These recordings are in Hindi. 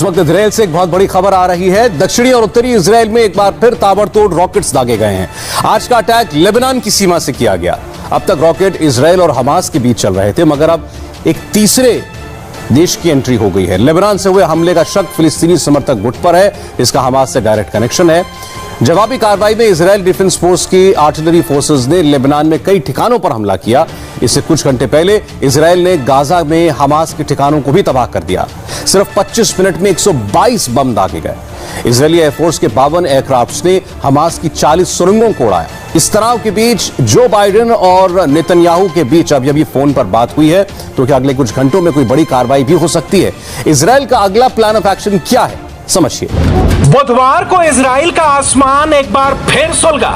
इस वक्त इजराइल से एक बहुत बड़ी खबर आ रही है। दक्षिणी और उत्तरी इजराइल में एक बार फिर ताबड़तोड़ रॉकेट्स दागे गए हैं। आज का अटैक लेबनान की सीमा से किया गया। अब तक रॉकेट इजराइल और हमास के बीच चल रहे थे, मगर अब एक तीसरे देश की एंट्री हो गई है। लेबनान से हुए हमले का शक फिलिस्तीनी समर्थक गुट पर है, इसका हमास से डायरेक्ट कनेक्शन है। जवाबी कार्रवाई में इजराइल डिफेंस फोर्स की आर्टिलरी फोर्सेस ने लेबनान में कई ठिकानों पर हमला किया। इससे कुछ घंटे पहले इजराइल ने गाजा में हमास के ठिकानों को भी तबाह कर दिया। सिर्फ 25 मिनट में 122 बम दागे गए। इजरायली एयरफोर्स के 52 एयरक्राफ्ट्स ने हमास की 40 सुरंगों को उड़ाया। इस तनाव के बीच जो बाइडेन और नेतन्याहू के बीच अभी फोन पर बात हुई है, तो क्या अगले कुछ घंटों में कोई बड़ी कार्रवाई भी हो सकती है? इजराइल का अगला प्लान ऑफ एक्शन क्या है, समझिए। बुधवार को इजराइल का आसमान एक बार फिर सुलगा।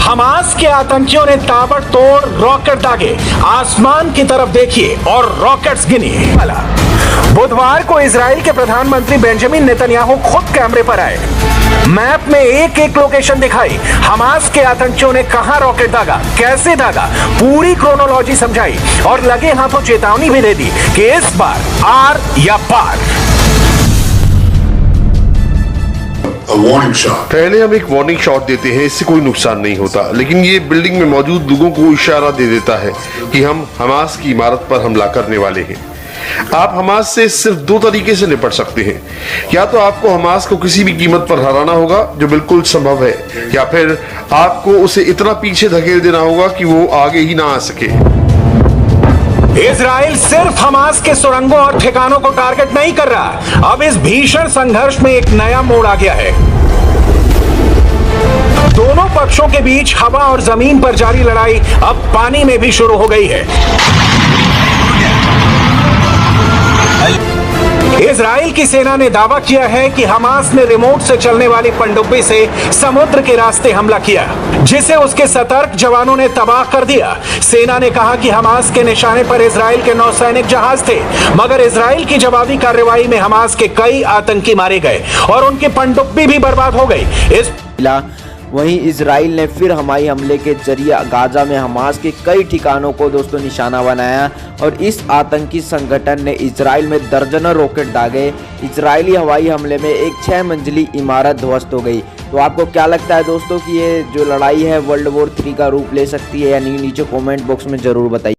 हमास के आतंकियों ने ताबड़तोड़ रॉकेट दागे। आसमान की तरफ देखिए और रॉकेट्स गिनिए। बुधवार को इजराइल के प्रधानमंत्री बेंजामिन नेतन्याहू खुद कैमरे पर आए। मैप में एक एक लोकेशन दिखाई। हमास के आतंकियों ने कहां रॉकेट दागा, कैसे दागा, पूरी क्रोनोलॉजी समझाई और लगे हाथों चेतावनी भी दे दी कि इस बार आर या पार। पहले हम एक वार्निंग शॉट देते हैं, इससे कोई नुकसान नहीं होता, लेकिन ये बिल्डिंग में मौजूद लोगों को इशारा दे देता है कि हम हमास की इमारत पर हमला करने वाले हैं। आप हमास से सिर्फ दो तरीके से निपट सकते हैं। या तो आपको हमास को किसी भी कीमत पर हराना होगा, जो बिल्कुल संभव है, या फिर आपको उसे इतना पीछे धकेल देना होगा कि वो आगे ही ना आ सके। इजराइल सिर्फ हमास के सुरंगों और ठिकानों को टारगेट नहीं कर रहा। अब इस भीषण संघर्ष में एक नया मोड़ आ गया है। दोनों पक्षों के बीच हवा और जमीन पर जारी लड़ाई अब पानी में भी शुरू हो गई है। इजराइल की सेना ने दावा किया है कि हमास ने रिमोट से चलने वाली पनडुब्बी से समुद्र के रास्ते हमला किया, जिसे उसके सतर्क जवानों ने तबाह कर दिया। सेना ने कहा कि हमास के निशाने पर इजराइल के नौसैनिक जहाज थे, मगर इजराइल की जवाबी कार्रवाई में हमास के कई आतंकी मारे गए और उनकी पनडुब्बी भी बर्बाद हो गई। वहीं इजराइल ने फिर हवाई हमले के जरिए गाजा में हमास के कई ठिकानों को दोस्तों निशाना बनाया और इस आतंकी संगठन ने इजराइल में दर्जनों रॉकेट दागे। इजरायली हवाई हमले में एक 6 मंजिली इमारत ध्वस्त हो गई। तो आपको क्या लगता है दोस्तों कि ये जो लड़ाई है वर्ल्ड वॉर 3 का रूप ले सकती है या नहीं? नीचे कमेंट बॉक्स में जरूर बताइए।